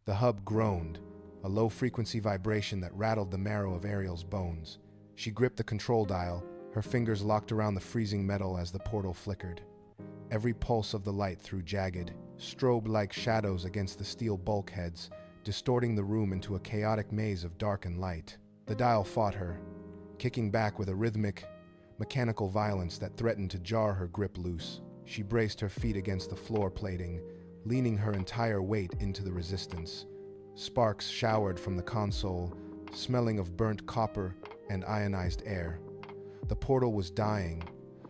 The hub groaned, a low-frequency vibration that rattled the marrow of Ariel's bones. She gripped the control dial, her fingers locked around the freezing metal as the portal flickered. Every pulse of the light threw jagged, strobe-like shadows against the steel bulkheads, distorting the room into a chaotic maze of dark and light. The dial fought her, kicking back with a rhythmic, mechanical violence that threatened to jar her grip loose. She braced her feet against the floor plating, leaning her entire weight into the resistance. Sparks showered from the console, smelling of burnt copper and ionized air. The portal was dying,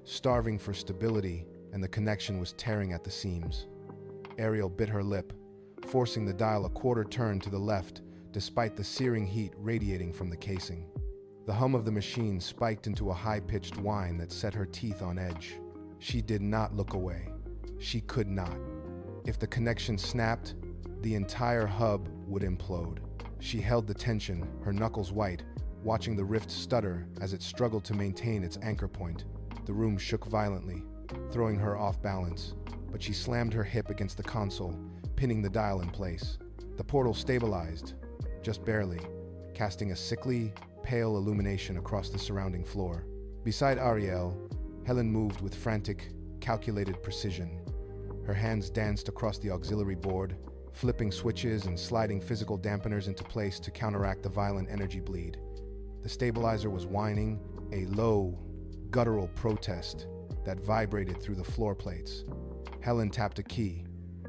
starving for stability, and the connection was tearing at the seams. Ariel bit her lip, forcing the dial a quarter turn to the left, despite the searing heat radiating from the casing. The hum of the machine spiked into a high-pitched whine that set her teeth on edge. She did not look away. She could not. If the connection snapped, the entire hub would implode. She held the tension, her knuckles white, watching the rift stutter as it struggled to maintain its anchor point. The room shook violently, throwing her off balance, but she slammed her hip against the console, pinning the dial in place. The portal stabilized, just barely, casting a sickly, pale illumination across the surrounding floor. Beside Ariel, Helen moved with frantic, calculated precision. Her hands danced across the auxiliary board, flipping switches and sliding physical dampeners into place to counteract the violent energy bleed. The stabilizer was whining, a low, guttural protest that vibrated through the floor plates. Helen tapped a key,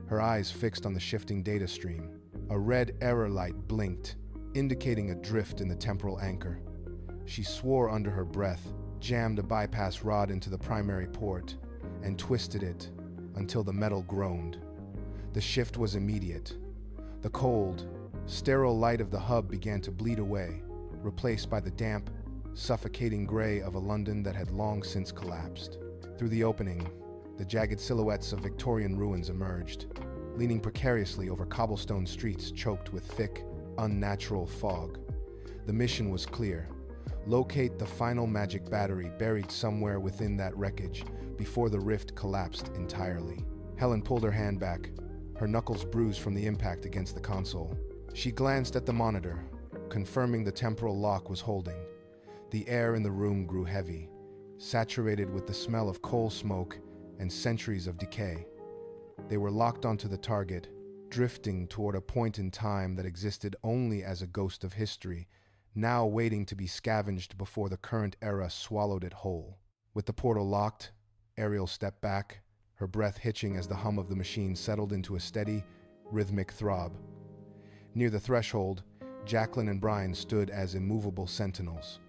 her eyes fixed on the shifting data stream. A red error light blinked, indicating a drift in the temporal anchor. She swore under her breath, jammed a bypass rod into the primary port, and twisted it until the metal groaned. The shift was immediate. The cold, sterile light of the hub began to bleed away, replaced by the damp, suffocating gray of a London that had long since collapsed. Through the opening, the jagged silhouettes of Victorian ruins emerged, leaning precariously over cobblestone streets choked with thick, unnatural fog. The mission was clear: locate the final magic battery buried somewhere within that wreckage before the rift collapsed entirely. Helen pulled her hand back, her knuckles bruised from the impact against the console. She glanced at the monitor, confirming the temporal lock was holding. The air in the room grew heavy, saturated with the smell of coal smoke and centuries of decay. They were locked onto the target, drifting toward a point in time that existed only as a ghost of history, now waiting to be scavenged before the current era swallowed it whole. With the portal locked, Ariel stepped back, her breath hitching as the hum of the machine settled into a steady, rhythmic throb. Near the threshold, Jacqueline and Brian stood as immovable sentinels.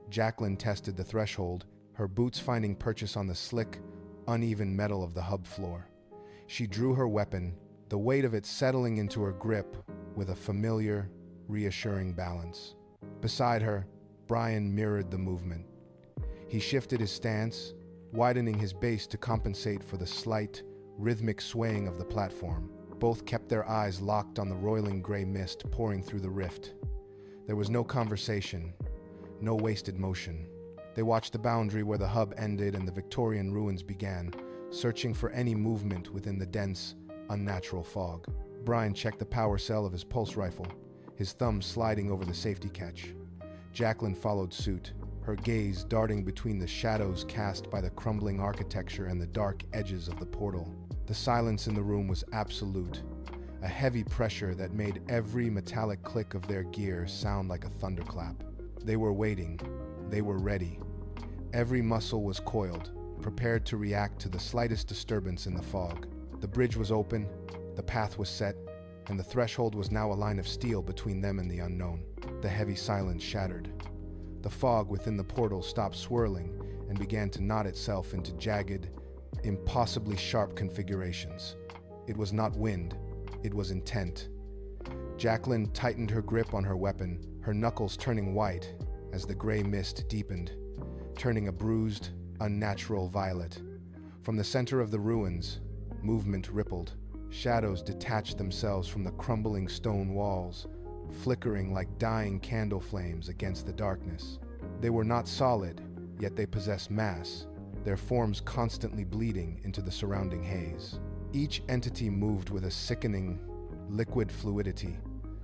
Jacqueline tested the threshold, her boots finding purchase on the slick, uneven metal of the hub floor. She drew her weapon, the weight of it settling into her grip with a familiar, reassuring balance. Beside her, Brian mirrored the movement. He shifted his stance, widening his base to compensate for the slight, rhythmic swaying of the platform. Both kept their eyes locked on the roiling gray mist pouring through the rift. There was no conversation, no wasted motion. They watched the boundary where the hub ended and the Victorian ruins began, searching for any movement within the dense, unnatural fog. Brian checked the power cell of his pulse rifle, his thumb sliding over the safety catch. Jacqueline followed suit, her gaze darting between the shadows cast by the crumbling architecture and the dark edges of the portal. The silence in the room was absolute, a heavy pressure that made every metallic click of their gear sound like a thunderclap. They were waiting. They were ready. Every muscle was coiled, prepared to react to the slightest disturbance in the fog. The bridge was open, the path was set, and the threshold was now a line of steel between them and the unknown. The heavy silence shattered. The fog within the portal stopped swirling and began to knot itself into jagged, impossibly sharp configurations. It was not wind, it was intent. Jacqueline tightened her grip on her weapon, her knuckles turning white as the gray mist deepened, turning a bruised, unnatural violet. From the center of the ruins, movement rippled. Shadows detached themselves from the crumbling stone walls, flickering like dying candle flames against the darkness. They were not solid, yet they possessed mass, their forms constantly bleeding into the surrounding haze. Each entity moved with a sickening, liquid fluidity,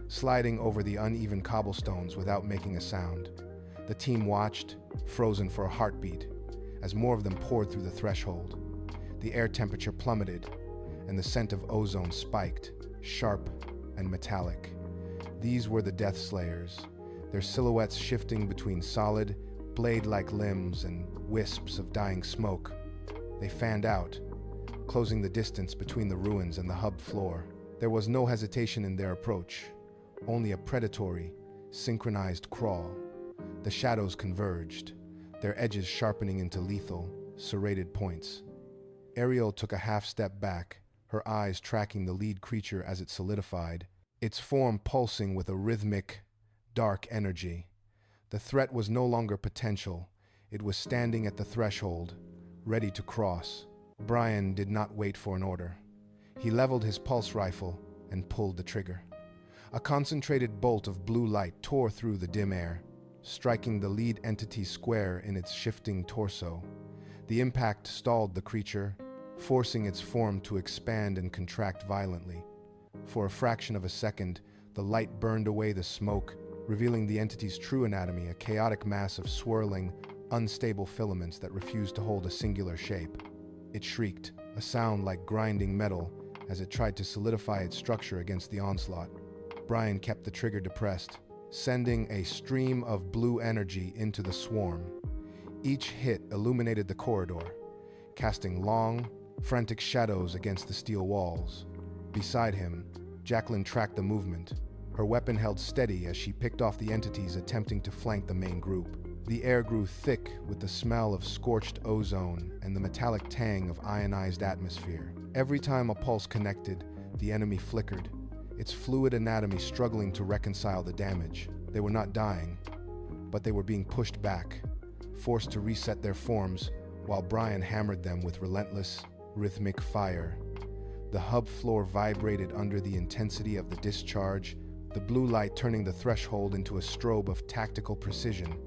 sliding over the uneven cobblestones without making a sound. The team watched, frozen for a heartbeat, as more of them poured through the threshold. The air temperature plummeted, and the scent of ozone spiked, sharp and metallic. These were the Death Slayers, their silhouettes shifting between solid, blade-like limbs and wisps of dying smoke. They fanned out, closing the distance between the ruins and the hub floor. There was no hesitation in their approach, only a predatory, synchronized crawl. The shadows converged, their edges sharpening into lethal, serrated points. Ariel took a half-step back, her eyes tracking the lead creature as it solidified, its form pulsing with a rhythmic, dark energy. The threat was no longer potential, it was standing at the threshold, ready to cross. Brian did not wait for an order. He leveled his pulse rifle and pulled the trigger. A concentrated bolt of blue light tore through the dim air, striking the lead entity square in its shifting torso. The impact stalled the creature, forcing its form to expand and contract violently. For a fraction of a second, the light burned away the smoke, revealing the entity's true anatomy, a chaotic mass of swirling, unstable filaments that refused to hold a singular shape. It shrieked, a sound like grinding metal, as it tried to solidify its structure against the onslaught. Brian kept the trigger depressed, sending a stream of blue energy into the swarm. Each hit illuminated the corridor, casting long, frantic shadows against the steel walls. Beside him, Jacqueline tracked the movement, her weapon held steady as she picked off the entities attempting to flank the main group. The air grew thick with the smell of scorched ozone and the metallic tang of ionized atmosphere. Every time a pulse connected, the enemy flickered, its fluid anatomy struggling to reconcile the damage. They were not dying, but they were being pushed back, forced to reset their forms, while Brian hammered them with relentless, rhythmic fire. The hub floor vibrated under the intensity of the discharge, the blue light turning the threshold into a strobe of tactical precision.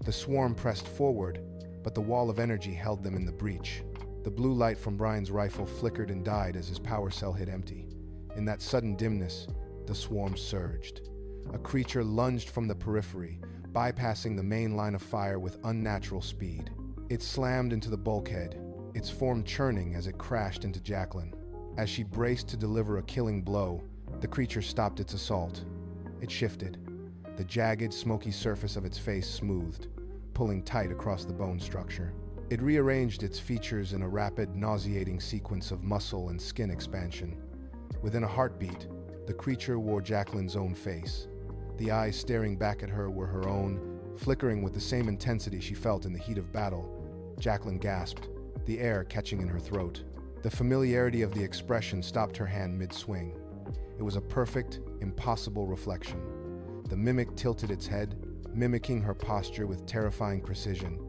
The swarm pressed forward, but the wall of energy held them in the breach. The blue light from Brian's rifle flickered and died as his power cell hit empty. In that sudden dimness, the swarm surged. A creature lunged from the periphery, bypassing the main line of fire with unnatural speed. It slammed into the bulkhead, its form churning as it crashed into Jacqueline. As she braced to deliver a killing blow, the creature stopped its assault. It shifted, the jagged, smoky surface of its face smoothed, pulling tight across the bone structure. It rearranged its features in a rapid, nauseating sequence of muscle and skin expansion. Within a heartbeat, the creature wore Jacqueline's own face. The eyes staring back at her were her own, flickering with the same intensity she felt in the heat of battle. Jacqueline gasped, the air catching in her throat. The familiarity of the expression stopped her hand mid-swing. It was a perfect, impossible reflection. The mimic tilted its head, mimicking her posture with terrifying precision.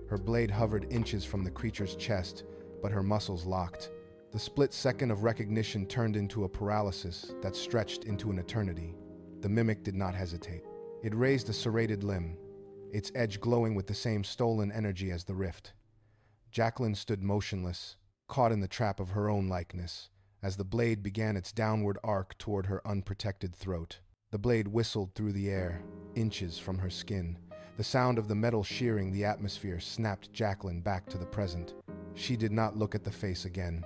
Her blade hovered inches from the creature's chest, but her muscles locked. The split second of recognition turned into a paralysis that stretched into an eternity. The mimic did not hesitate. It raised a serrated limb, its edge glowing with the same stolen energy as the rift. Jacqueline stood motionless, caught in the trap of her own likeness, as the blade began its downward arc toward her unprotected throat. The blade whistled through the air, inches from her skin. The sound of the metal shearing the atmosphere snapped Jacqueline back to the present. She did not look at the face again.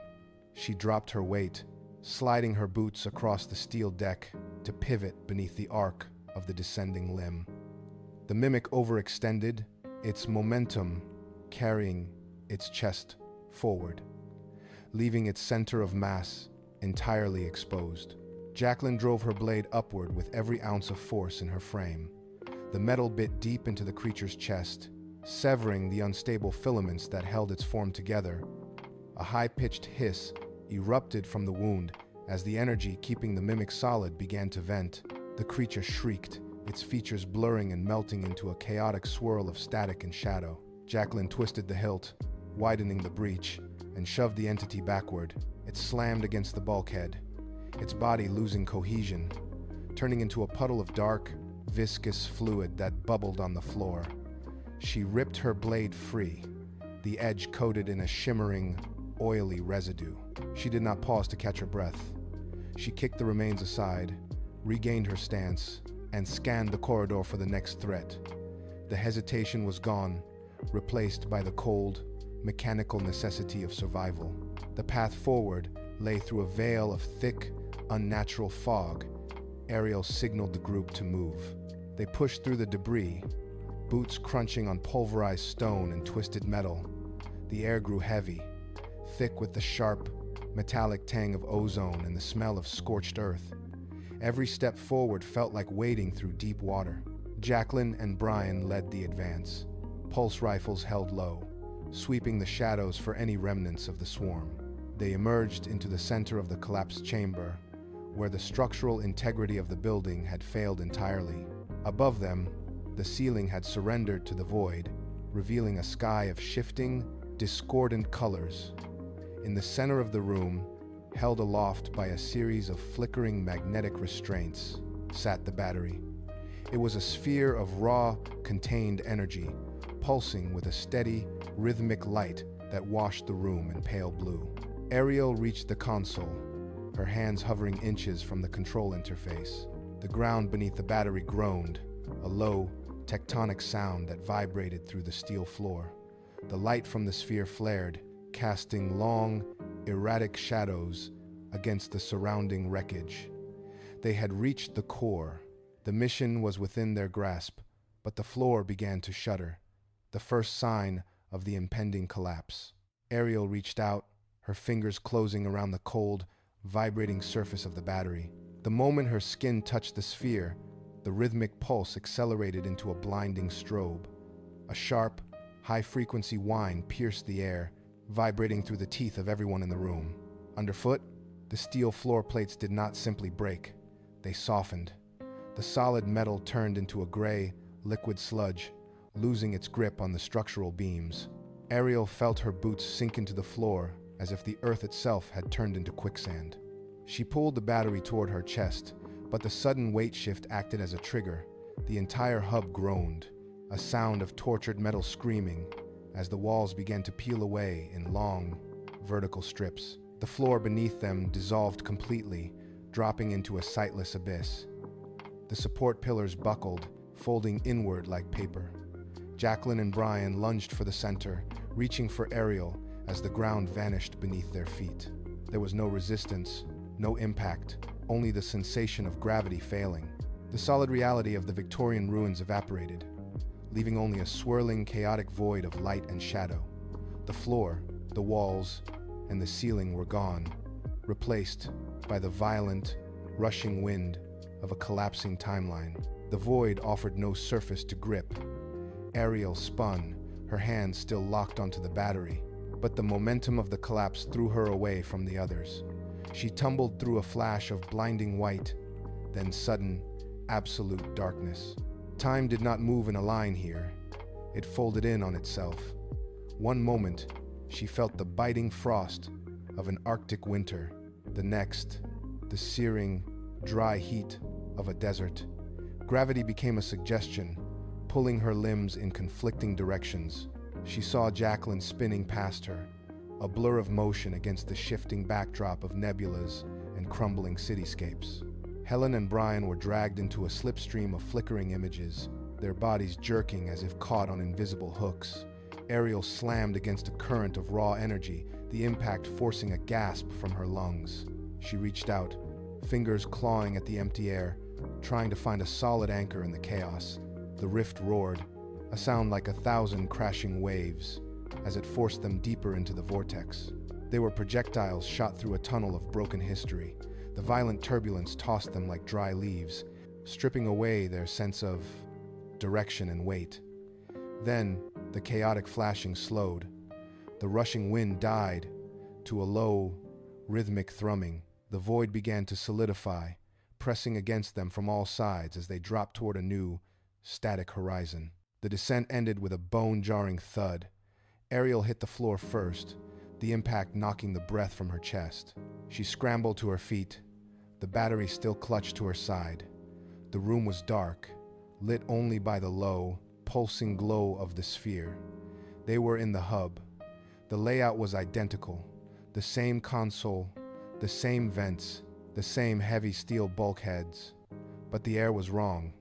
She dropped her weight, sliding her boots across the steel deck to pivot beneath the arc of the descending limb. The mimic overextended, its momentum carrying its chest forward, leaving its center of mass entirely exposed. Jacqueline drove her blade upward with every ounce of force in her frame. The metal bit deep into the creature's chest, severing the unstable filaments that held its form together. A high-pitched hiss erupted from the wound as the energy keeping the mimic solid began to vent. The creature shrieked, its features blurring and melting into a chaotic swirl of static and shadow. Jacqueline twisted the hilt, widening the breach, and shoved the entity backward. It slammed against the bulkhead, its body losing cohesion, turning into a puddle of dark, viscous fluid that bubbled on the floor. She ripped her blade free, the edge coated in a shimmering, oily residue. She did not pause to catch her breath. She kicked the remains aside, regained her stance, and scanned the corridor for the next threat. The hesitation was gone, replaced by the cold, mechanical necessity of survival. The path forward lay through a veil of thick, unnatural fog. Ariel signaled the group to move. They pushed through the debris, boots crunching on pulverized stone and twisted metal. The air grew heavy, thick with the sharp, metallic tang of ozone and the smell of scorched earth. Every step forward felt like wading through deep water. Jacqueline and Brian led the advance, pulse rifles held low, sweeping the shadows for any remnants of the swarm. They emerged into the center of the collapsed chamber, where the structural integrity of the building had failed entirely. Above them, the ceiling had surrendered to the void, revealing a sky of shifting, discordant colors. In the center of the room, held aloft by a series of flickering magnetic restraints, sat the battery. It was a sphere of raw, contained energy, pulsing with a steady, rhythmic light that washed the room in pale blue. Ariel reached the console, her hands hovering inches from the control interface. The ground beneath the battery groaned, a low, tectonic sound that vibrated through the steel floor. The light from the sphere flared, casting long, erratic shadows against the surrounding wreckage. They had reached the core. The mission was within their grasp, but the floor began to shudder, the first sign of the impending collapse. Ariel reached out, her fingers closing around the cold, vibrating surface of the battery. The moment her skin touched the sphere, the rhythmic pulse accelerated into a blinding strobe. A sharp, high-frequency whine pierced the air, vibrating through the teeth of everyone in the room. Underfoot, the steel floor plates did not simply break. They softened. The solid metal turned into a gray, liquid sludge, losing its grip on the structural beams. Ariel felt her boots sink into the floor as if the earth itself had turned into quicksand. She pulled the battery toward her chest, but the sudden weight shift acted as a trigger. The entire hub groaned, a sound of tortured metal screaming, as the walls began to peel away in long, vertical strips. The floor beneath them dissolved completely, dropping into a sightless abyss. The support pillars buckled, folding inward like paper. Jacqueline and Brian lunged for the center, reaching for Ariel as the ground vanished beneath their feet. There was no resistance, no impact, only the sensation of gravity failing. The solid reality of the Victorian ruins evaporated, leaving only a swirling, chaotic void of light and shadow. The floor, the walls, and the ceiling were gone, replaced by the violent, rushing wind of a collapsing timeline. The void offered no surface to grip. Ariel spun, her hands still locked onto the battery, but the momentum of the collapse threw her away from the others. She tumbled through a flash of blinding white, then sudden, absolute darkness. Time did not move in a line here. It folded in on itself. One moment, she felt the biting frost of an Arctic winter. The next, the searing, dry heat of a desert. Gravity became a suggestion, pulling her limbs in conflicting directions. She saw Jacqueline spinning past her, a blur of motion against the shifting backdrop of nebulas and crumbling cityscapes. Helen and Brian were dragged into a slipstream of flickering images, their bodies jerking as if caught on invisible hooks. Ariel slammed against a current of raw energy, the impact forcing a gasp from her lungs. She reached out, fingers clawing at the empty air, trying to find a solid anchor in the chaos. The rift roared, a sound like 1,000 crashing waves, as it forced them deeper into the vortex. They were projectiles shot through a tunnel of broken history. The violent turbulence tossed them like dry leaves, stripping away their sense of direction and weight. Then, the chaotic flashing slowed. The rushing wind died to a low, rhythmic thrumming. The void began to solidify, pressing against them from all sides as they dropped toward a new, static horizon. The descent ended with a bone-jarring thud. Ariel hit the floor first, the impact knocking the breath from her chest. She scrambled to her feet, the battery still clutched to her side. The room was dark, lit only by the low, pulsing glow of the sphere. They were in the hub. The layout was identical. The same console, the same vents, the same heavy steel bulkheads. But the air was wrong.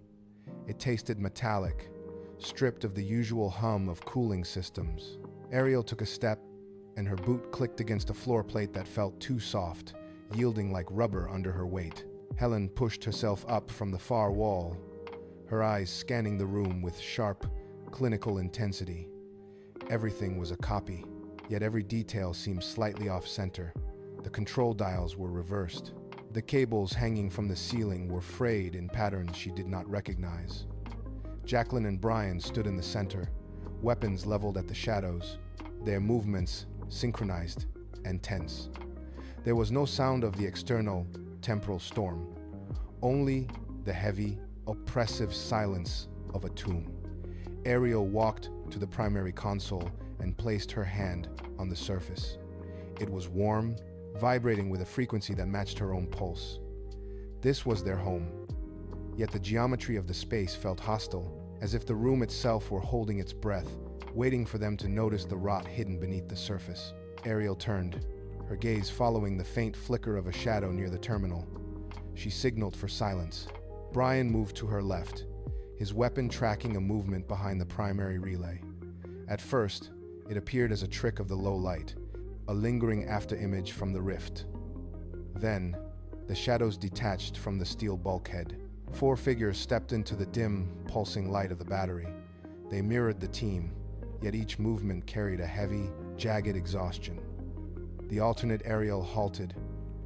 It tasted metallic, stripped of the usual hum of cooling systems. Ariel took a step, and her boot clicked against a floor plate that felt too soft, yielding like rubber under her weight. Helen pushed herself up from the far wall, her eyes scanning the room with sharp, clinical intensity. Everything was a copy, yet every detail seemed slightly off-center. The control dials were reversed. The cables hanging from the ceiling were frayed in patterns she did not recognize. Jacqueline and Brian stood in the center, weapons leveled at the shadows, their movements synchronized and tense. There was no sound of the external, temporal storm, only the heavy, oppressive silence of a tomb. Ariel walked to the primary console and placed her hand on the surface. It was warm, vibrating with a frequency that matched her own pulse. This was their home, yet the geometry of the space felt hostile, as if the room itself were holding its breath, waiting for them to notice the rot hidden beneath the surface. Ariel turned, her gaze following the faint flicker of a shadow near the terminal. She signaled for silence. Brian moved to her left, his weapon tracking a movement behind the primary relay. At first, it appeared as a trick of the low light, a lingering afterimage from the rift. Then, the shadows detached from the steel bulkhead. 4 figures stepped into the dim, pulsing light of the battery. They mirrored the team, yet each movement carried a heavy, jagged exhaustion. The alternate Ariel halted,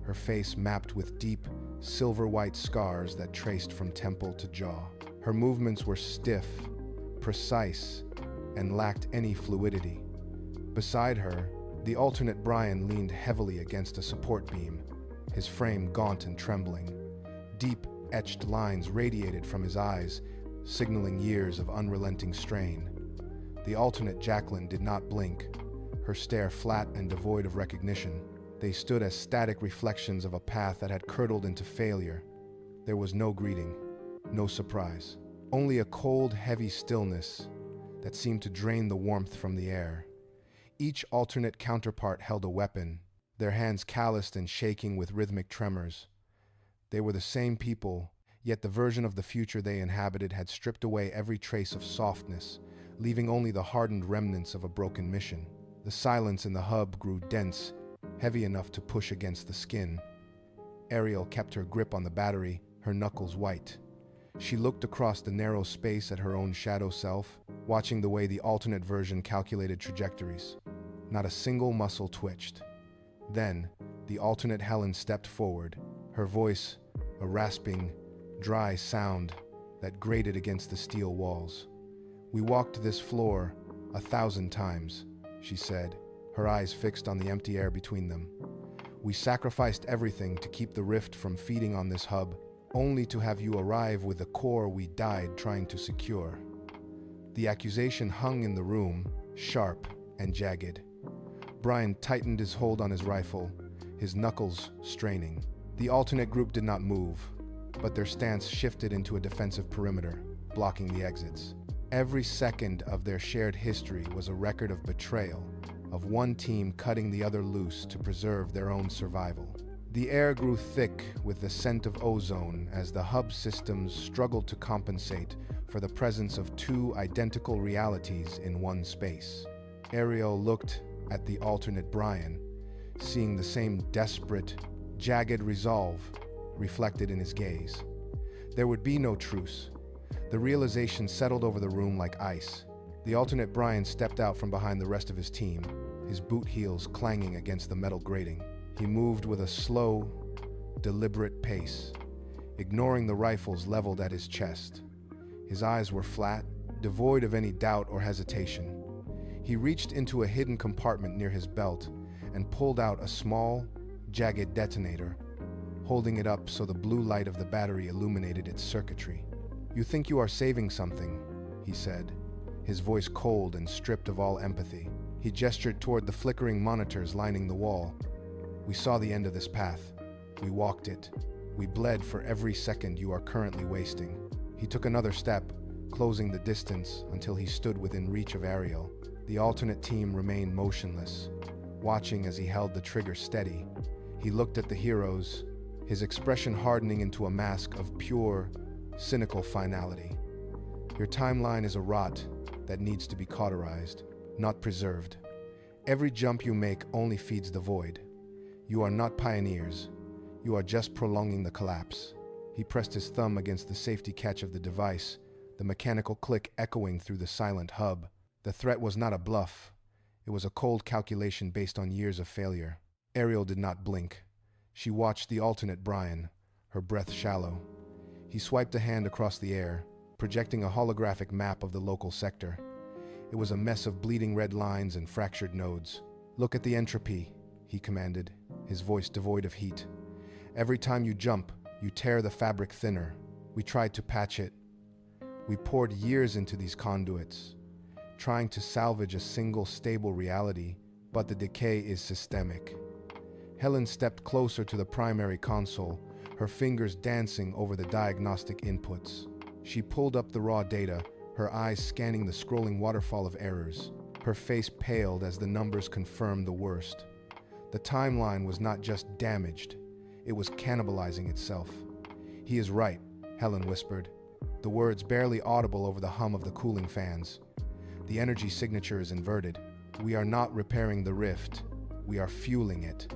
her face mapped with deep, silver-white scars that traced from temple to jaw. Her movements were stiff, precise, and lacked any fluidity. Beside her, the alternate Brian leaned heavily against a support beam, his frame gaunt and trembling. Deep, etched lines radiated from his eyes, signaling years of unrelenting strain. The alternate Jacqueline did not blink, her stare flat and devoid of recognition. They stood as static reflections of a path that had curdled into failure. There was no greeting, no surprise, only a cold, heavy stillness that seemed to drain the warmth from the air. Each alternate counterpart held a weapon, their hands calloused and shaking with rhythmic tremors. They were the same people, yet the version of the future they inhabited had stripped away every trace of softness, leaving only the hardened remnants of a broken mission. The silence in the hub grew dense, heavy enough to push against the skin. Ariel kept her grip on the battery, her knuckles white. She looked across the narrow space at her own shadow self, watching the way the alternate version calculated trajectories. Not a single muscle twitched. Then, the alternate Helen stepped forward, her voice a rasping, dry sound that grated against the steel walls. "We walked this floor 1,000 times," she said, her eyes fixed on the empty air between them. "We sacrificed everything to keep the rift from feeding on this hub, only to have you arrive with the core we died trying to secure." The accusation hung in the room, sharp and jagged. Brian tightened his hold on his rifle, his knuckles straining. The alternate group did not move, but their stance shifted into a defensive perimeter, blocking the exits. Every second of their shared history was a record of betrayal, of one team cutting the other loose to preserve their own survival. The air grew thick with the scent of ozone as the hub systems struggled to compensate for the presence of 2 identical realities in one space. Ariel looked at the alternate Brian, seeing the same desperate, jagged resolve reflected in his gaze. There would be no truce. The realization settled over the room like ice. The alternate Brian stepped out from behind the rest of his team, his boot heels clanging against the metal grating. He moved with a slow, deliberate pace, ignoring the rifles leveled at his chest. His eyes were flat, devoid of any doubt or hesitation. He reached into a hidden compartment near his belt and pulled out a small, jagged detonator, holding it up so the blue light of the battery illuminated its circuitry. "You think you are saving something," he said, his voice cold and stripped of all empathy. He gestured toward the flickering monitors lining the wall. "We saw the end of this path. We walked it. We bled for every second you are currently wasting." He took another step, closing the distance until he stood within reach of Ariel. The alternate team remained motionless, watching as he held the trigger steady. He looked at the heroes, his expression hardening into a mask of pure, cynical finality. Your timeline is a rot that needs to be cauterized, not preserved. Every jump you make only feeds the void. You are not pioneers. You are just prolonging the collapse. He pressed his thumb against the safety catch of the device, the mechanical click echoing through the silent hub. The threat was not a bluff. It was a cold calculation based on years of failure. Ariel did not blink. She watched the alternate Brian, her breath shallow. He swiped a hand across the air, projecting a holographic map of the local sector. It was a mess of bleeding red lines and fractured nodes. "Look at the entropy," he commanded, his voice devoid of heat. "Every time you jump, you tear the fabric thinner. We tried to patch it. We poured years into these conduits, trying to salvage a single stable reality, but the decay is systemic." Helen stepped closer to the primary console, her fingers dancing over the diagnostic inputs. She pulled up the raw data, her eyes scanning the scrolling waterfall of errors. Her face paled as the numbers confirmed the worst. The timeline was not just damaged, it was cannibalizing itself. "He is right," Helen whispered, the words barely audible over the hum of the cooling fans. "The energy signature is inverted. We are not repairing the rift, we are fueling it."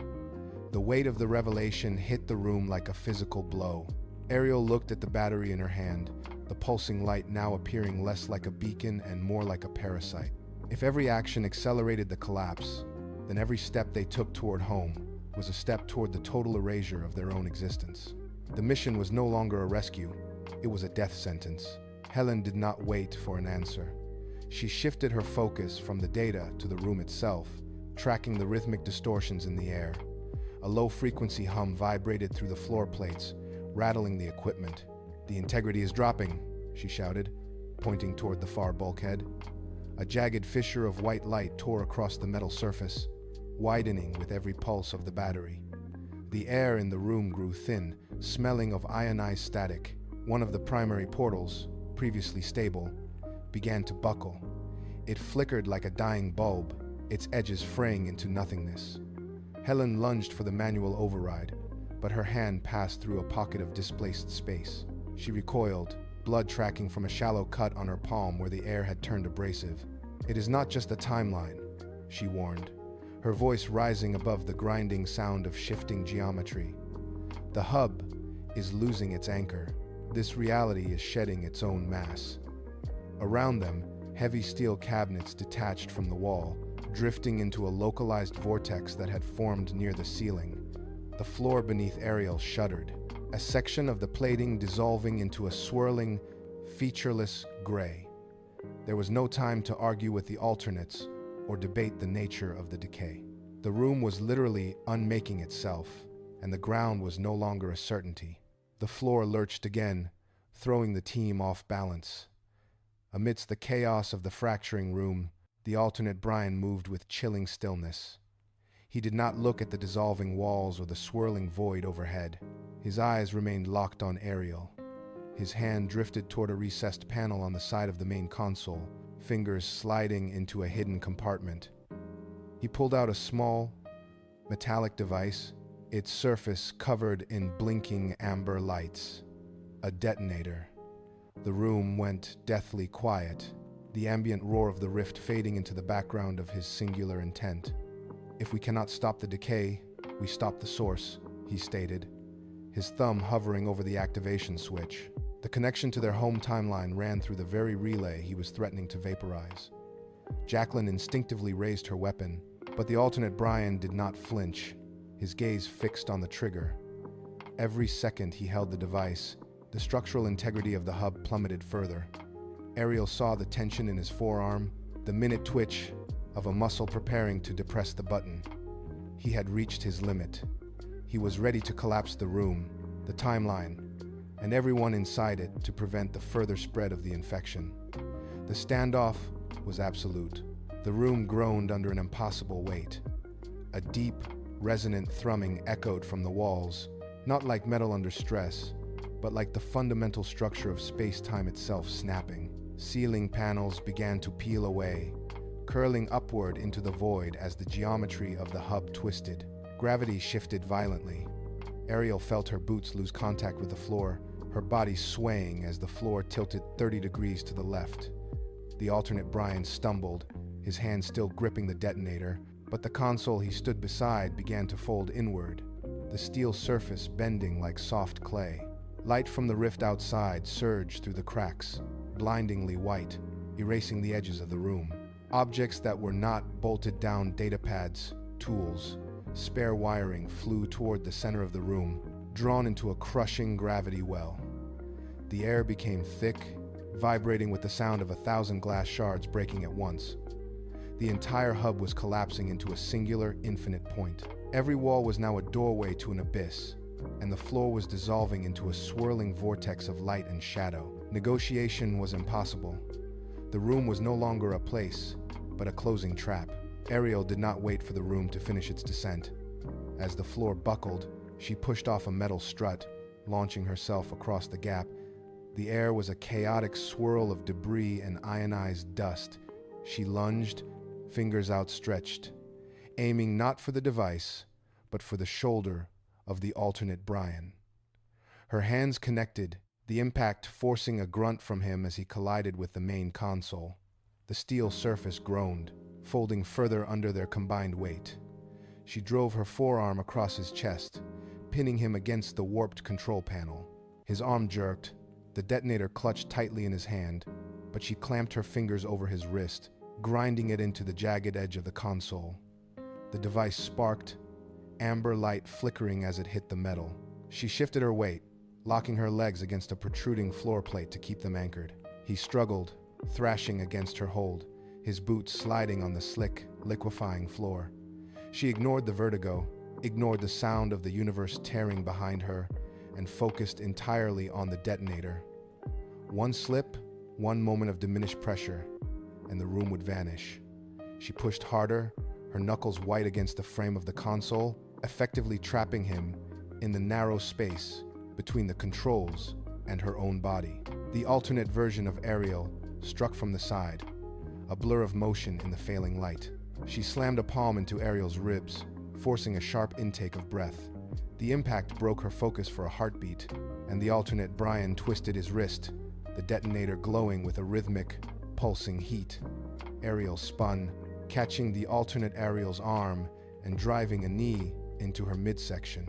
The weight of the revelation hit the room like a physical blow. Ariel looked at the battery in her hand, the pulsing light now appearing less like a beacon and more like a parasite. If every action accelerated the collapse, then every step they took toward home was a step toward the total erasure of their own existence. The mission was no longer a rescue, it was a death sentence. Helen did not wait for an answer. She shifted her focus from the data to the room itself, tracking the rhythmic distortions in the air. A low-frequency hum vibrated through the floor plates, rattling the equipment. "The integrity is dropping," she shouted, pointing toward the far bulkhead. A jagged fissure of white light tore across the metal surface, widening with every pulse of the battery. The air in the room grew thin, smelling of ionized static. One of the primary portals, previously stable, began to buckle. It flickered like a dying bulb, its edges fraying into nothingness. Helen lunged for the manual override, but her hand passed through a pocket of displaced space. She recoiled, blood tracking from a shallow cut on her palm where the air had turned abrasive. "It is not just a timeline," she warned, her voice rising above the grinding sound of shifting geometry. "The hub is losing its anchor. This reality is shedding its own mass." Around them, heavy steel cabinets detached from the wall, drifting into a localized vortex that had formed near the ceiling. The floor beneath Ariel shuddered, a section of the plating dissolving into a swirling, featureless gray. There was no time to argue with the alternates or debate the nature of the decay. The room was literally unmaking itself, and the ground was no longer a certainty. The floor lurched again, throwing the team off balance. Amidst the chaos of the fracturing room, the alternate Brian moved with chilling stillness. He did not look at the dissolving walls or the swirling void overhead. His eyes remained locked on Ariel. His hand drifted toward a recessed panel on the side of the main console, fingers sliding into a hidden compartment. He pulled out a small, metallic device, its surface covered in blinking amber lights. A detonator. The room went deathly quiet, the ambient roar of the rift fading into the background of his singular intent. "If we cannot stop the decay, we stop the source," he stated, his thumb hovering over the activation switch. The connection to their home timeline ran through the very relay he was threatening to vaporize. Jacqueline instinctively raised her weapon, but the alternate Brian did not flinch, his gaze fixed on the trigger. Every second he held the device, the structural integrity of the hub plummeted further. Ariel saw the tension in his forearm, the minute twitch of a muscle preparing to depress the button. He had reached his limit. He was ready to collapse the room, the timeline, and everyone inside it to prevent the further spread of the infection. The standoff was absolute. The room groaned under an impossible weight. A deep, resonant thrumming echoed from the walls, not like metal under stress, but like the fundamental structure of space-time itself snapping. Ceiling panels began to peel away, curling upward into the void as the geometry of the hub twisted. Gravity shifted violently. Ariel felt her boots lose contact with the floor, her body swaying as the floor tilted 30 degrees to the left. The alternate Brian stumbled, his hand still gripping the detonator, but the console he stood beside began to fold inward, the steel surface bending like soft clay. Light from the rift outside surged through the cracks, blindingly white, erasing the edges of the room. Objects that were not bolted down datapads, tools, spare wiring flew toward the center of the room, drawn into a crushing gravity well. The air became thick, vibrating with the sound of 1,000 glass shards breaking at once. The entire hub was collapsing into a singular, infinite point. Every wall was now a doorway to an abyss, and the floor was dissolving into a swirling vortex of light and shadow. Negotiation was impossible. The room was no longer a place, but a closing trap. Ariel did not wait for the room to finish its descent. As the floor buckled, she pushed off a metal strut, launching herself across the gap. The air was a chaotic swirl of debris and ionized dust. She lunged, fingers outstretched, aiming not for the device, but for the shoulder of the alternate Brian. Her hands connected, the impact forcing a grunt from him as he collided with the main console. The steel surface groaned, folding further under their combined weight. She drove her forearm across his chest, pinning him against the warped control panel. His arm jerked, the detonator clutched tightly in his hand, but she clamped her fingers over his wrist, grinding it into the jagged edge of the console. The device sparked, amber light flickering as it hit the metal. She shifted her weight, locking her legs against a protruding floor plate to keep them anchored. He struggled, thrashing against her hold, his boots sliding on the slick, liquefying floor. She ignored the vertigo, ignored the sound of the universe tearing behind her, and focused entirely on the detonator. One slip, one moment of diminished pressure, and the room would vanish. She pushed harder, her knuckles white against the frame of the console, effectively trapping him in the narrow space between the controls and her own body. The alternate version of Ariel struck from the side, a blur of motion in the failing light. She slammed a palm into Ariel's ribs, forcing a sharp intake of breath. The impact broke her focus for a heartbeat, and the alternate Brian twisted his wrist, the detonator glowing with a rhythmic, pulsing heat. Ariel spun, catching the alternate Ariel's arm and driving a knee into her midsection.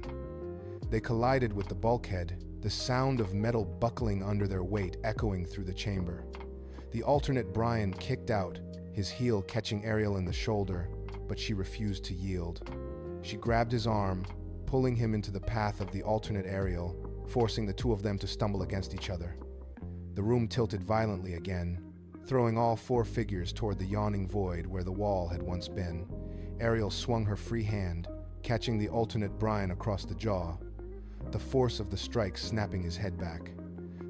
They collided with the bulkhead, the sound of metal buckling under their weight echoing through the chamber. The alternate Brian kicked out, his heel catching Ariel in the shoulder, but she refused to yield. She grabbed his arm, pulling him into the path of the alternate Ariel, forcing the two of them to stumble against each other. The room tilted violently again, throwing all four figures toward the yawning void where the wall had once been. Ariel swung her free hand, catching the alternate Brian across the jaw, the force of the strike snapping his head back.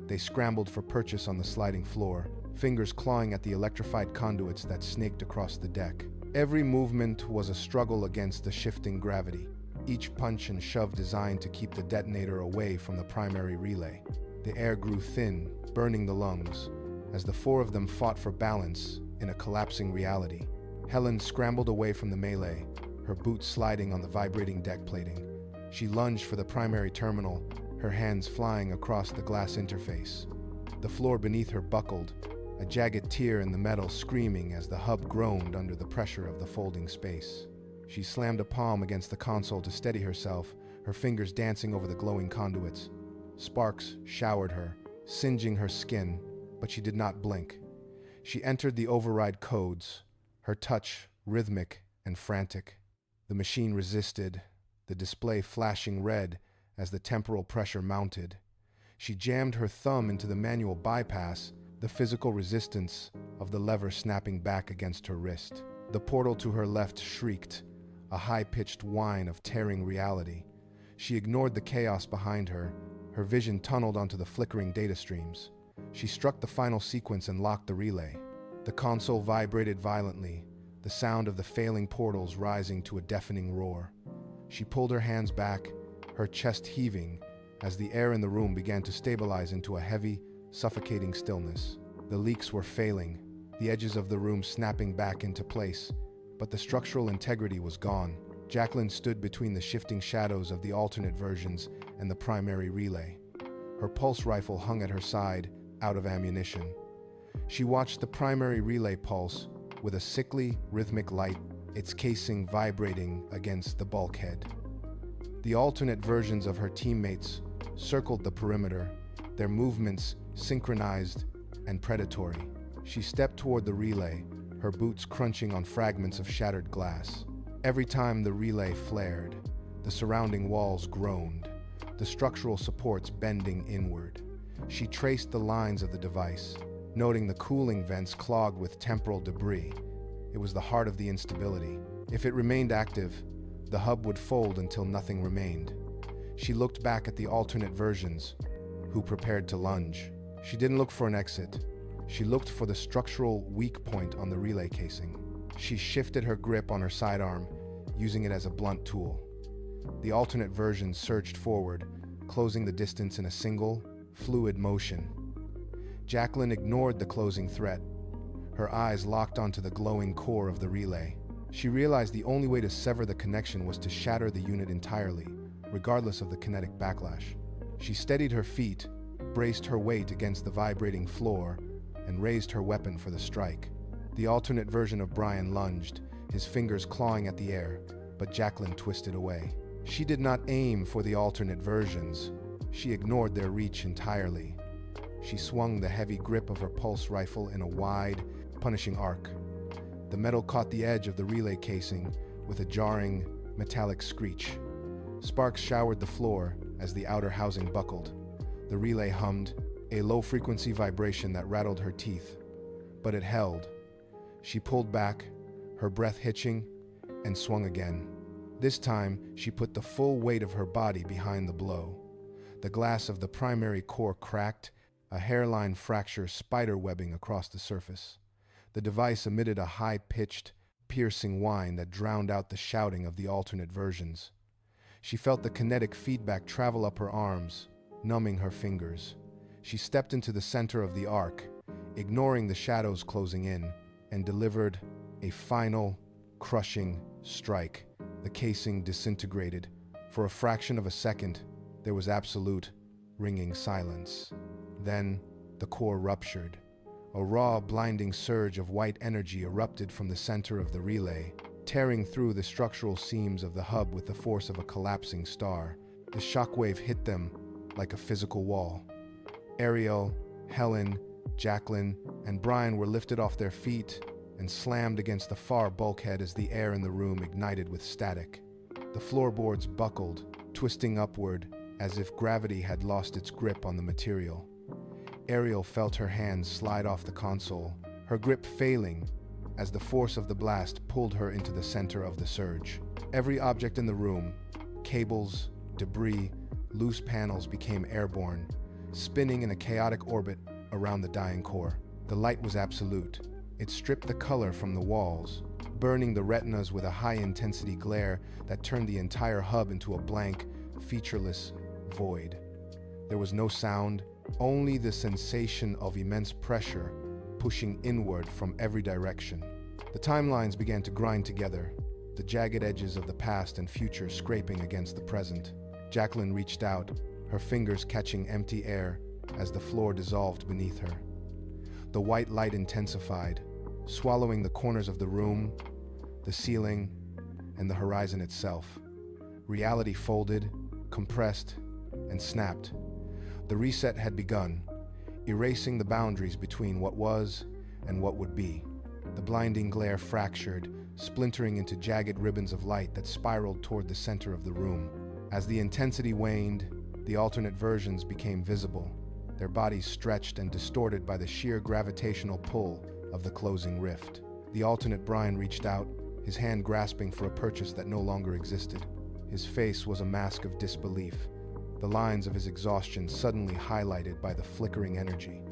They scrambled for purchase on the sliding floor, fingers clawing at the electrified conduits that snaked across the deck. Every movement was a struggle against the shifting gravity, each punch and shove designed to keep the detonator away from the primary relay. The air grew thin, burning the lungs, as the four of them fought for balance in a collapsing reality. Helen scrambled away from the melee, her boots sliding on the vibrating deck plating. She lunged for the primary terminal, her hands flying across the glass interface. The floor beneath her buckled, a jagged tear in the metal screaming as the hub groaned under the pressure of the folding space. She slammed a palm against the console to steady herself, her fingers dancing over the glowing conduits. Sparks showered her, singeing her skin, but she did not blink. She entered the override codes, her touch rhythmic and frantic. The machine resisted, the display flashing red as the temporal pressure mounted. She jammed her thumb into the manual bypass, the physical resistance of the lever snapping back against her wrist. The portal to her left shrieked, a high-pitched whine of tearing reality. She ignored the chaos behind her, her vision tunneled onto the flickering data streams. She struck the final sequence and locked the relay. The console vibrated violently, the sound of the failing portals rising to a deafening roar. She pulled her hands back, her chest heaving, as the air in the room began to stabilize into a heavy, suffocating stillness. The leaks were failing, the edges of the room snapping back into place, but the structural integrity was gone. Jacqueline stood between the shifting shadows of the alternate versions and the primary relay. Her pulse rifle hung at her side, out of ammunition. She watched the primary relay pulse with a sickly, rhythmic light, its casing vibrating against the bulkhead. The alternate versions of her teammates circled the perimeter, their movements synchronized and predatory. She stepped toward the relay, her boots crunching on fragments of shattered glass. Every time the relay flared, the surrounding walls groaned, the structural supports bending inward. She traced the lines of the device, noting the cooling vents clogged with temporal debris. It was the heart of the instability. If it remained active, the hub would fold until nothing remained. She looked back at the alternate versions, who prepared to lunge. She didn't look for an exit. She looked for the structural weak point on the relay casing. She shifted her grip on her sidearm, using it as a blunt tool. The alternate versions surged forward, closing the distance in a single, fluid motion. Jacqueline ignored the closing threat, her eyes locked onto the glowing core of the relay. She realized the only way to sever the connection was to shatter the unit entirely, regardless of the kinetic backlash. She steadied her feet, braced her weight against the vibrating floor, and raised her weapon for the strike. The alternate version of Brian lunged, his fingers clawing at the air, but Jacqueline twisted away. She did not aim for the alternate versions. She ignored their reach entirely. She swung the heavy grip of her pulse rifle in a wide, punishing arc. The metal caught the edge of the relay casing with a jarring, metallic screech. Sparks showered the floor as the outer housing buckled. The relay hummed, a low-frequency vibration that rattled her teeth. But it held. She pulled back, her breath hitching, and swung again. This time, she put the full weight of her body behind the blow. The glass of the primary core cracked, a hairline fracture spider-webbing across the surface. The device emitted a high-pitched, piercing whine that drowned out the shouting of the alternate versions. She felt the kinetic feedback travel up her arms, numbing her fingers. She stepped into the center of the arc, ignoring the shadows closing in, and delivered a final, crushing strike. The casing disintegrated. For a fraction of a second, there was absolute, ringing silence. Then, the core ruptured. A raw, blinding surge of white energy erupted from the center of the relay, tearing through the structural seams of the hub with the force of a collapsing star. The shockwave hit them like a physical wall. Ariel, Helen, Jacqueline, and Brian were lifted off their feet and slammed against the far bulkhead as the air in the room ignited with static. The floorboards buckled, twisting upward as if gravity had lost its grip on the material. Ariel felt her hands slide off the console, her grip failing as the force of the blast pulled her into the center of the surge. Every object in the room, cables, debris, loose panels became airborne, spinning in a chaotic orbit around the dying core. The light was absolute. It stripped the color from the walls, burning the retinas with a high-intensity glare that turned the entire hub into a blank, featureless void. There was no sound, only the sensation of immense pressure pushing inward from every direction. The timelines began to grind together, the jagged edges of the past and future scraping against the present. Jacqueline reached out, her fingers catching empty air as the floor dissolved beneath her. The white light intensified, swallowing the corners of the room, the ceiling, and the horizon itself. Reality folded, compressed, and snapped. The reset had begun, erasing the boundaries between what was and what would be. The blinding glare fractured, splintering into jagged ribbons of light that spiraled toward the center of the room. As the intensity waned, the alternate versions became visible, their bodies stretched and distorted by the sheer gravitational pull of the closing rift. The alternate Brian reached out, his hand grasping for a purchase that no longer existed. His face was a mask of disbelief, the lines of his exhaustion suddenly highlighted by the flickering energy.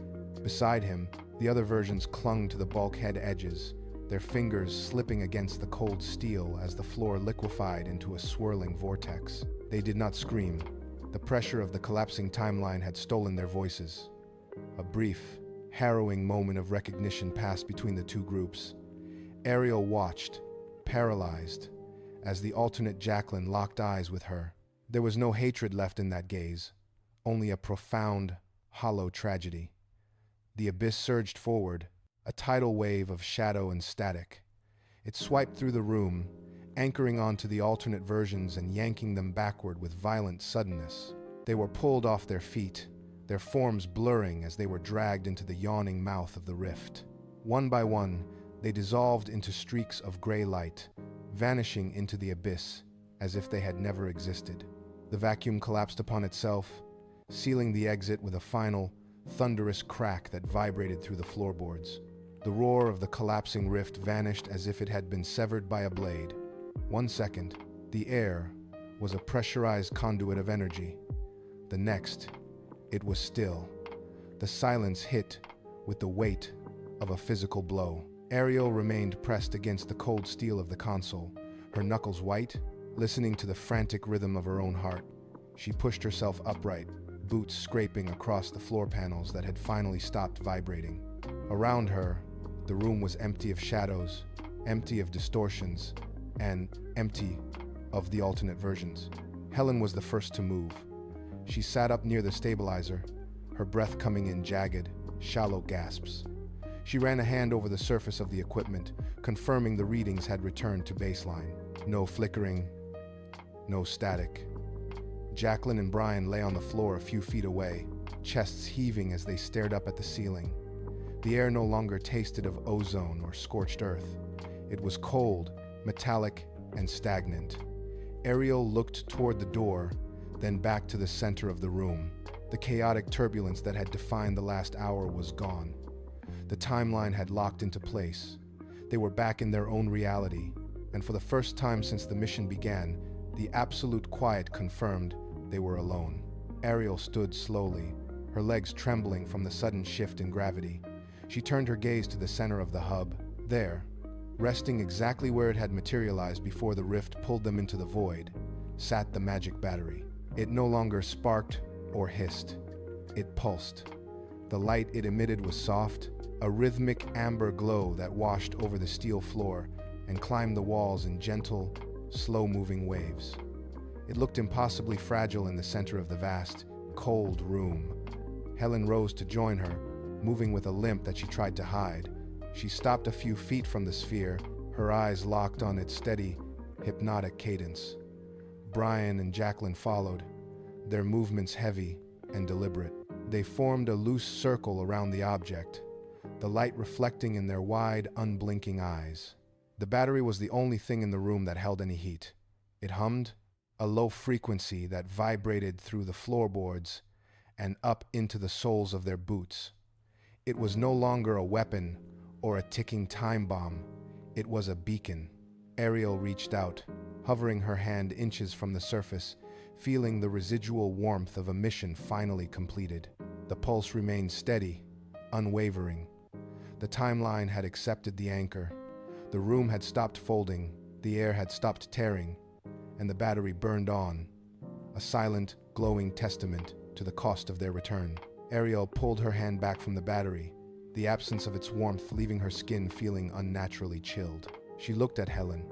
Beside him, the other versions clung to the bulkhead edges, their fingers slipping against the cold steel as the floor liquefied into a swirling vortex. They did not scream. The pressure of the collapsing timeline had stolen their voices. A brief, harrowing moment of recognition passed between the two groups. Ariel watched, paralyzed, as the alternate Jacqueline locked eyes with her. There was no hatred left in that gaze, only a profound, hollow tragedy. The abyss surged forward, a tidal wave of shadow and static. It swiped through the room, anchoring onto the alternate versions and yanking them backward with violent suddenness. They were pulled off their feet, their forms blurring as they were dragged into the yawning mouth of the rift. One by one, they dissolved into streaks of gray light, vanishing into the abyss as if they had never existed. The vacuum collapsed upon itself, sealing the exit with a final, thunderous crack that vibrated through the floorboards. The roar of the collapsing rift vanished as if it had been severed by a blade. 1 second, the air was a pressurized conduit of energy. The next, it was still. The silence hit with the weight of a physical blow. Ariel remained pressed against the cold steel of the console, her knuckles white, listening to the frantic rhythm of her own heart. She pushed herself upright, boots scraping across the floor panels that had finally stopped vibrating. Around her, the room was empty of shadows, empty of distortions, and empty of the alternate versions. Helen was the first to move. She sat up near the stabilizer, her breath coming in jagged, shallow gasps. She ran a hand over the surface of the equipment, confirming the readings had returned to baseline. No flickering, no static. Jacqueline and Brian lay on the floor a few feet away, chests heaving as they stared up at the ceiling. The air no longer tasted of ozone or scorched earth. It was cold, metallic, and stagnant. Ariel looked toward the door, then back to the center of the room. The chaotic turbulence that had defined the last hour was gone. The timeline had locked into place. They were back in their own reality, and for the first time since the mission began, the absolute quiet confirmed they were alone. Ariel stood slowly, her legs trembling from the sudden shift in gravity. She turned her gaze to the center of the hub. There, resting exactly where it had materialized before the rift pulled them into the void, sat the magic battery. It no longer sparked or hissed. It pulsed. The light it emitted was soft, a rhythmic amber glow that washed over the steel floor and climbed the walls in gentle, slow-moving waves. It looked impossibly fragile in the center of the vast, cold room. Helen rose to join her, moving with a limp that she tried to hide. She stopped a few feet from the sphere, her eyes locked on its steady, hypnotic cadence. Brian and Jacqueline followed, their movements heavy and deliberate. They formed a loose circle around the object, the light reflecting in their wide, unblinking eyes. The battery was the only thing in the room that held any heat. It hummed, a low frequency that vibrated through the floorboards and up into the soles of their boots. It was no longer a weapon or a ticking time bomb. It was a beacon. Ariel reached out, hovering her hand inches from the surface, feeling the residual warmth of a mission finally completed. The pulse remained steady, unwavering. The timeline had accepted the anchor. The room had stopped folding, the air had stopped tearing, and the battery burned on, a silent, glowing testament to the cost of their return. Ariel pulled her hand back from the battery, the absence of its warmth leaving her skin feeling unnaturally chilled. She looked at Helen.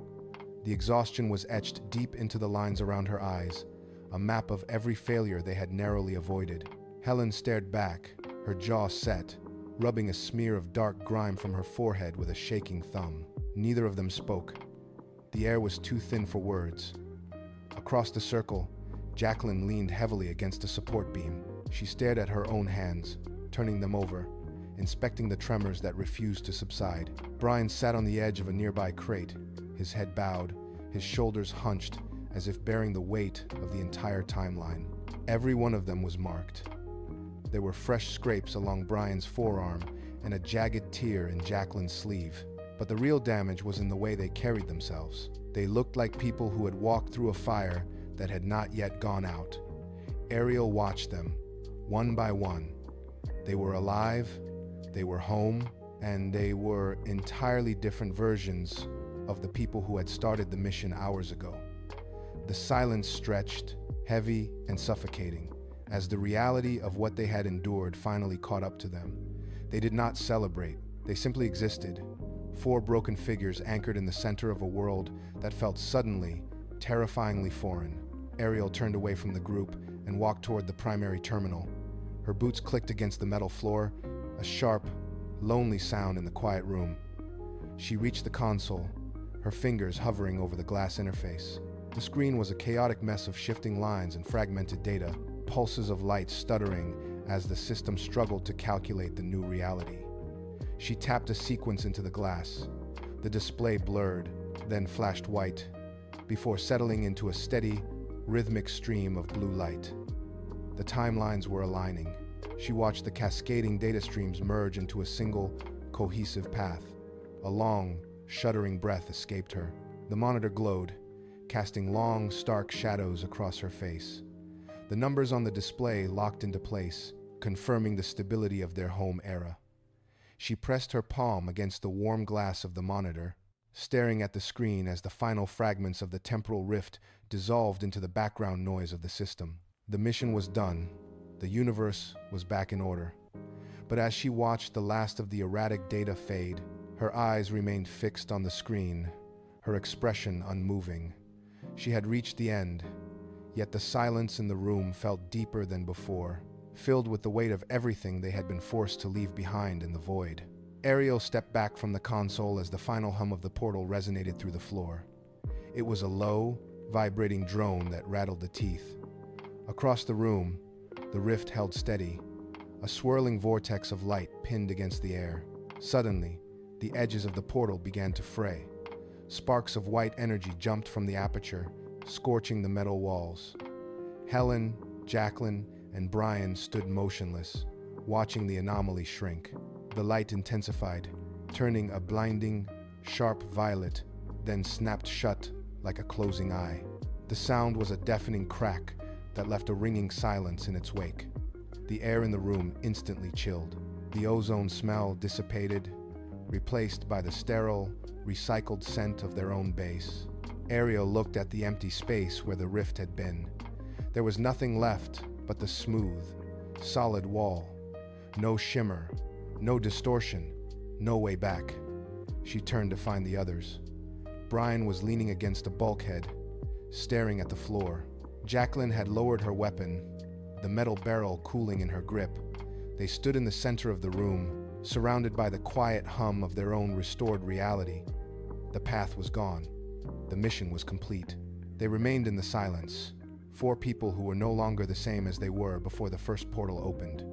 The exhaustion was etched deep into the lines around her eyes, a map of every failure they had narrowly avoided. Helen stared back, her jaw set, rubbing a smear of dark grime from her forehead with a shaking thumb. Neither of them spoke. The air was too thin for words. Across the circle, Jacqueline leaned heavily against a support beam. She stared at her own hands, turning them over, inspecting the tremors that refused to subside. Brian sat on the edge of a nearby crate, his head bowed, his shoulders hunched, as if bearing the weight of the entire timeline. Every one of them was marked. There were fresh scrapes along Brian's forearm and a jagged tear in Jacqueline's sleeve. But the real damage was in the way they carried themselves. They looked like people who had walked through a fire that had not yet gone out. Ariel watched them, one by one. They were alive, they were home, and they were entirely different versions of the people who had started the mission hours ago. The silence stretched, heavy and suffocating, as the reality of what they had endured finally caught up to them. They did not celebrate, they simply existed, Four broken figures anchored in the center of a world that felt suddenly, terrifyingly foreign. Ariel turned away from the group and walked toward the primary terminal. Her boots clicked against the metal floor, a sharp, lonely sound in the quiet room. She reached the console, her fingers hovering over the glass interface. The screen was a chaotic mess of shifting lines and fragmented data, pulses of light stuttering as the system struggled to calculate the new reality. She tapped a sequence into the glass. The display blurred, then flashed white, before settling into a steady, rhythmic stream of blue light. The timelines were aligning. She watched the cascading data streams merge into a single, cohesive path. A long, shuddering breath escaped her. The monitor glowed, casting long, stark shadows across her face. The numbers on the display locked into place, confirming the stability of their home era. She pressed her palm against the warm glass of the monitor, staring at the screen as the final fragments of the temporal rift dissolved into the background noise of the system. The mission was done. The universe was back in order. But as she watched the last of the erratic data fade, her eyes remained fixed on the screen, her expression unmoving. She had reached the end, yet the silence in the room felt deeper than before, filled with the weight of everything they had been forced to leave behind in the void. Ariel stepped back from the console as the final hum of the portal resonated through the floor. It was a low, vibrating drone that rattled the teeth. Across the room, the rift held steady, a swirling vortex of light pinned against the air. Suddenly, the edges of the portal began to fray. Sparks of white energy jumped from the aperture, scorching the metal walls. Helen, Jacqueline, and Brian stood motionless, watching the anomaly shrink. The light intensified, turning a blinding, sharp violet, then snapped shut like a closing eye. The sound was a deafening crack that left a ringing silence in its wake. The air in the room instantly chilled. The ozone smell dissipated, replaced by the sterile, recycled scent of their own base. Ariel looked at the empty space where the rift had been. There was nothing left but the smooth, solid wall. No shimmer, no distortion, no way back. She turned to find the others. Brian was leaning against a bulkhead, staring at the floor. Jacqueline had lowered her weapon, the metal barrel cooling in her grip. They stood in the center of the room, surrounded by the quiet hum of their own restored reality. The path was gone. The mission was complete. They remained in the silence, four people who were no longer the same as they were before the first portal opened.